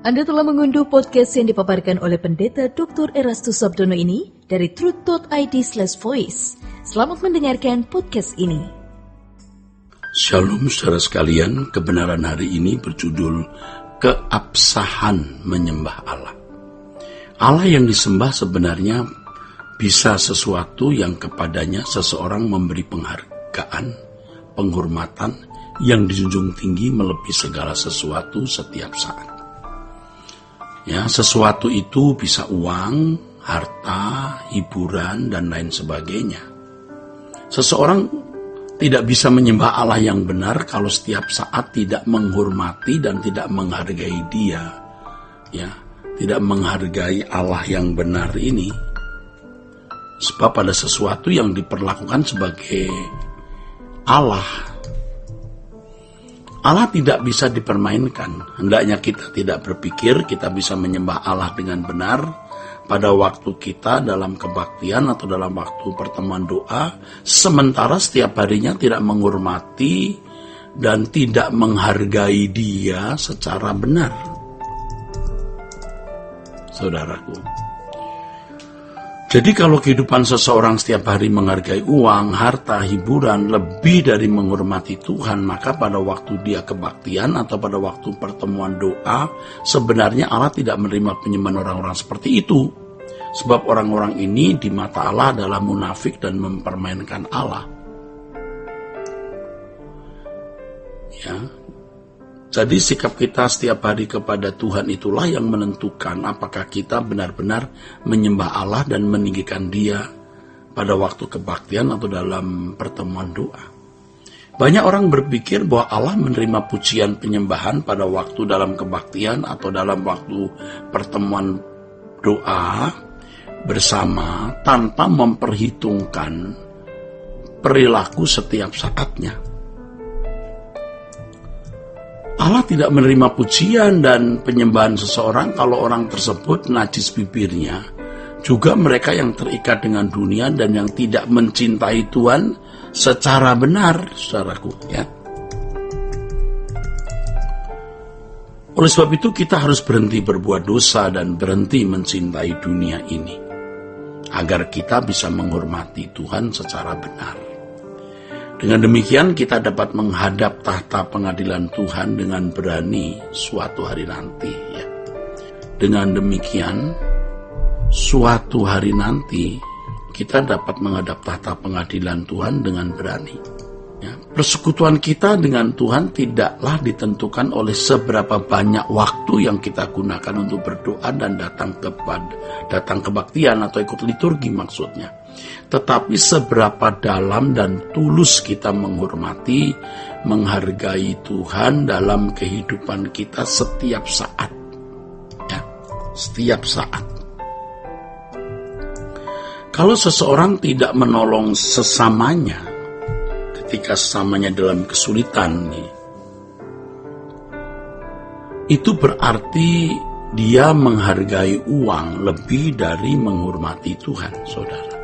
Anda telah mengunduh podcast yang dipaparkan oleh Pendeta Dr. Erastus Sabdono ini dari truth.id/voice. Selamat mendengarkan podcast ini. Shalom saudara sekalian, kebenaran hari ini berjudul Keabsahan Menyembah Allah. Allah yang disembah sebenarnya bisa sesuatu yang kepadanya seseorang memberi penghargaan, penghormatan yang dijunjung tinggi melebihi segala sesuatu setiap saat. Ya, sesuatu itu bisa uang, harta, hiburan, dan lain sebagainya. Seseorang tidak bisa menyembah Allah yang benar kalau setiap saat tidak menghormati dan tidak menghargai Dia. Ya, tidak menghargai Allah yang benar ini. Sebab ada sesuatu yang diperlakukan sebagai Allah. Allah tidak bisa dipermainkan. Hendaknya kita tidak berpikir kita bisa menyembah Allah dengan benar pada waktu kita dalam kebaktian atau dalam waktu pertemuan doa, sementara setiap harinya tidak menghormati dan tidak menghargai Dia secara benar. Saudaraku, jadi kalau kehidupan seseorang setiap hari menghargai uang, harta, hiburan lebih dari menghormati Tuhan, maka pada waktu dia kebaktian atau pada waktu pertemuan doa, sebenarnya Allah tidak menerima penyembahan orang-orang seperti itu. Sebab orang-orang ini di mata Allah adalah munafik dan mempermainkan Allah. Ya. Jadi sikap kita setiap hari kepada Tuhan itulah yang menentukan apakah kita benar-benar menyembah Allah dan meninggikan Dia pada waktu kebaktian atau dalam pertemuan doa. Banyak orang berpikir bahwa Allah menerima pujian penyembahan pada waktu dalam kebaktian atau dalam waktu pertemuan doa bersama tanpa memperhitungkan perilaku setiap saatnya. Allah tidak menerima pujian dan penyembahan seseorang kalau orang tersebut najis bibirnya. Juga mereka yang terikat dengan dunia dan yang tidak mencintai Tuhan secara benar, saudaraku, ya. Oleh sebab itu kita harus berhenti berbuat dosa dan berhenti mencintai dunia ini, agar kita bisa menghormati Tuhan secara benar. Dengan demikian kita dapat menghadap tahta pengadilan Tuhan dengan berani suatu hari nanti. Ya. Dengan demikian suatu hari nanti kita dapat menghadap tahta pengadilan Tuhan dengan berani. Ya. Persekutuan kita dengan Tuhan tidaklah ditentukan oleh seberapa banyak waktu yang kita gunakan untuk berdoa dan datang kebaktian atau ikut liturgi maksudnya. Tetapi seberapa dalam dan tulus kita menghormati, menghargai Tuhan dalam kehidupan kita setiap saat. Ya, setiap saat. Kalau seseorang tidak menolong sesamanya ketika sesamanya dalam kesulitan, itu berarti dia menghargai uang lebih dari menghormati Tuhan, saudara.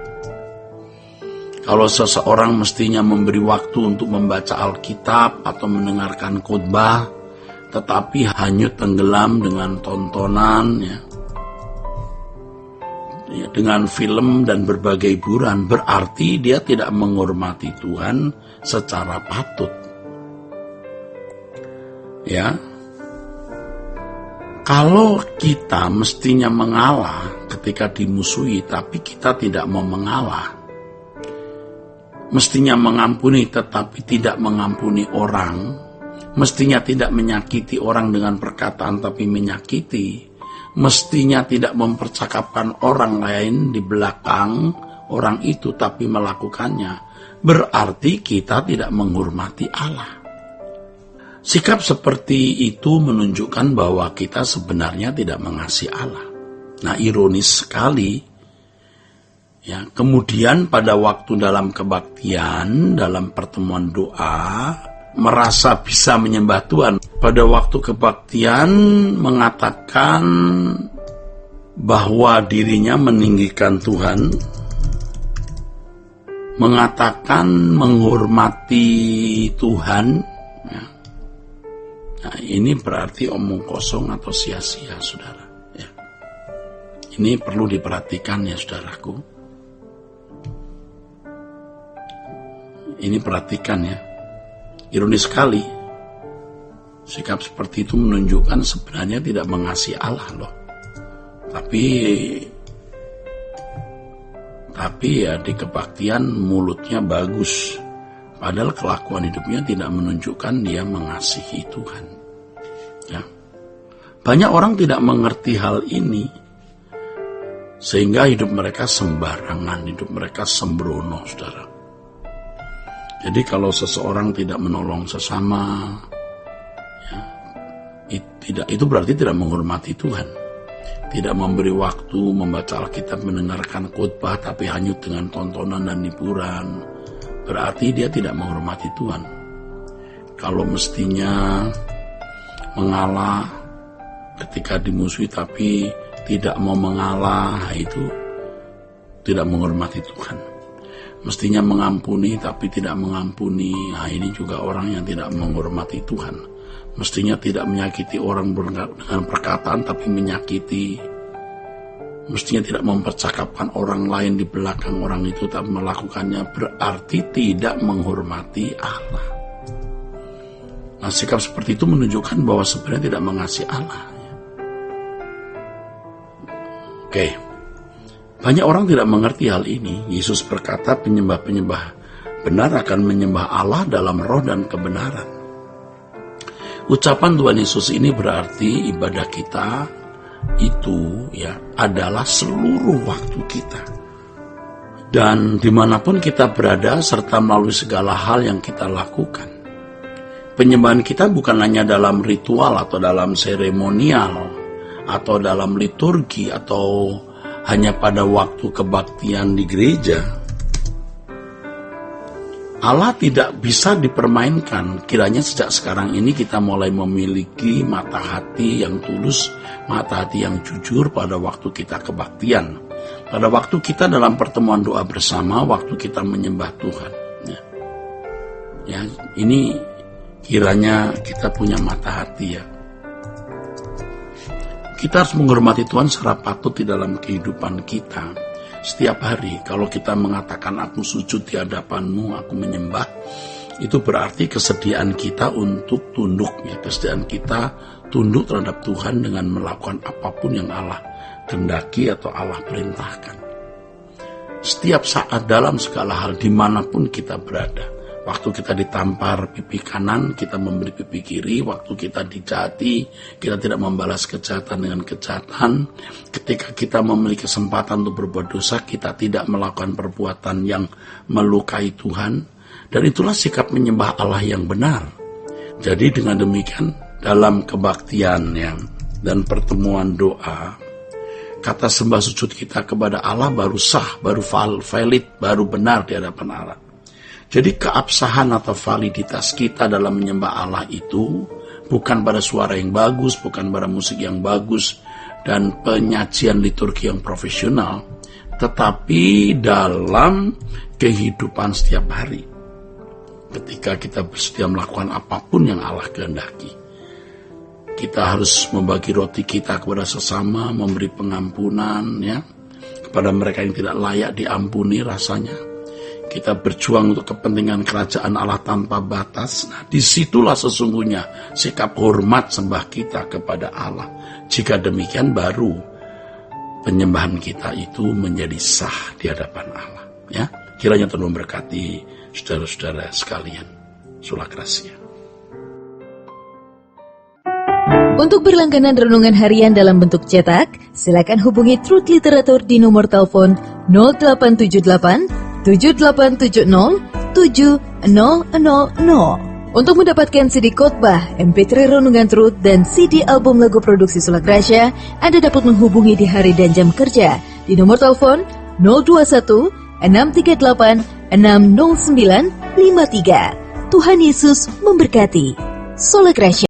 Kalau seseorang mestinya memberi waktu untuk membaca Alkitab atau mendengarkan khotbah, tetapi hanyut tenggelam dengan tontonan, ya, dengan film dan berbagai hiburan, berarti dia tidak menghormati Tuhan secara patut. Ya, kalau kita mestinya mengalah ketika dimusuhi, tapi kita tidak mau mengalah, mestinya mengampuni tetapi tidak mengampuni orang, mestinya tidak menyakiti orang dengan perkataan tapi menyakiti, mestinya tidak mempercakapkan orang lain di belakang orang itu tapi melakukannya, berarti kita tidak menghormati Allah. Sikap seperti itu menunjukkan bahwa kita sebenarnya tidak mengasihi Allah. Nah, ironis sekali. Ya, kemudian pada waktu dalam kebaktian, dalam pertemuan doa, merasa bisa menyembah Tuhan. Pada waktu kebaktian mengatakan bahwa dirinya meninggikan Tuhan, mengatakan menghormati Tuhan, ya. Nah, ini berarti omong kosong atau sia-sia, saudara. Ya. Ini perlu diperhatikan ya, saudaraku. Ini perhatikan ya. Ironis sekali, sikap seperti itu menunjukkan sebenarnya tidak mengasihi Allah loh. Tapi ya di kebaktian mulutnya bagus. Padahal kelakuan hidupnya tidak menunjukkan dia mengasihi Tuhan. Ya. Banyak orang tidak mengerti hal ini. Sehingga hidup mereka sembarangan, hidup mereka sembrono, saudara. Jadi kalau seseorang tidak menolong sesama, ya, itu berarti tidak menghormati Tuhan. Tidak memberi waktu membaca Alkitab, mendengarkan khotbah, tapi hanyut dengan tontonan dan hiburan. Berarti dia tidak menghormati Tuhan. Kalau mestinya mengalah ketika dimusuhi tapi tidak mau mengalah, itu tidak menghormati Tuhan. Mestinya mengampuni tapi tidak mengampuni, nah ini juga orang yang tidak menghormati Tuhan. Mestinya tidak menyakiti orang dengan perkataan tapi menyakiti. Mestinya tidak mempercakapkan orang lain di belakang orang itu tapi melakukannya, berarti tidak menghormati Allah. Nah, sikap seperti itu menunjukkan bahwa sebenarnya tidak mengasihi Allah. Oke. Banyak orang tidak mengerti hal ini. Yesus berkata penyembah-penyembah benar akan menyembah Allah dalam roh dan kebenaran. Ucapan Tuhan Yesus ini berarti ibadah kita itu ya adalah seluruh waktu kita. Dan dimanapun kita berada serta melalui segala hal yang kita lakukan. Penyembahan kita bukan hanya dalam ritual atau dalam seremonial atau dalam liturgi atau hanya pada waktu kebaktian di gereja. Allah tidak bisa dipermainkan. Kiranya sejak sekarang ini kita mulai memiliki mata hati yang tulus, mata hati yang jujur pada waktu kita kebaktian, pada waktu kita dalam pertemuan doa bersama, waktu kita menyembah Tuhan. Ya, ini kiranya kita punya mata hati ya. Kita harus menghormati Tuhan secara patut di dalam kehidupan kita. Setiap hari, kalau kita mengatakan aku sujud di hadapanmu, aku menyembah, itu berarti kesediaan kita untuk tunduk. Ya, kesediaan kita tunduk terhadap Tuhan dengan melakukan apapun yang Allah kehendaki atau Allah perintahkan. Setiap saat dalam segala hal, dimanapun kita berada. Waktu kita ditampar pipi kanan, kita memberi pipi kiri. Waktu kita dijahati, kita tidak membalas kejahatan dengan kejahatan. Ketika kita memiliki kesempatan untuk berbuat dosa, kita tidak melakukan perbuatan yang melukai Tuhan. Dan itulah sikap menyembah Allah yang benar. Jadi dengan demikian, dalam kebaktian dan pertemuan doa, kata sembah sujud kita kepada Allah baru sah, baru valid, baru benar di hadapan Allah. Jadi keabsahan atau validitas kita dalam menyembah Allah itu bukan pada suara yang bagus, bukan pada musik yang bagus, dan penyajian liturgi yang profesional, tetapi dalam kehidupan setiap hari. Ketika kita bersedia melakukan apapun yang Allah kehendaki. Kita harus membagi roti kita kepada sesama, memberi pengampunan ya kepada mereka yang tidak layak diampuni rasanya. Kita berjuang untuk kepentingan kerajaan Allah tanpa batas. Nah, disitulah sesungguhnya sikap hormat sembah kita kepada Allah. Jika demikian baru penyembahan kita itu menjadi sah di hadapan Allah. Ya, kiranya Tuhan memberkati saudara-saudara sekalian. Sola Gracia. Untuk berlangganan renungan harian dalam bentuk cetak, silakan hubungi Truth Literatur di nomor telepon 0878 7870 7000. Untuk mendapatkan CD khotbah, MP3 renungan Truth, dan CD album lagu produksi Sola Gracia, Anda dapat menghubungi di hari dan jam kerja di nomor telepon 021 638 60953. Tuhan Yesus memberkati. Sola Gracia.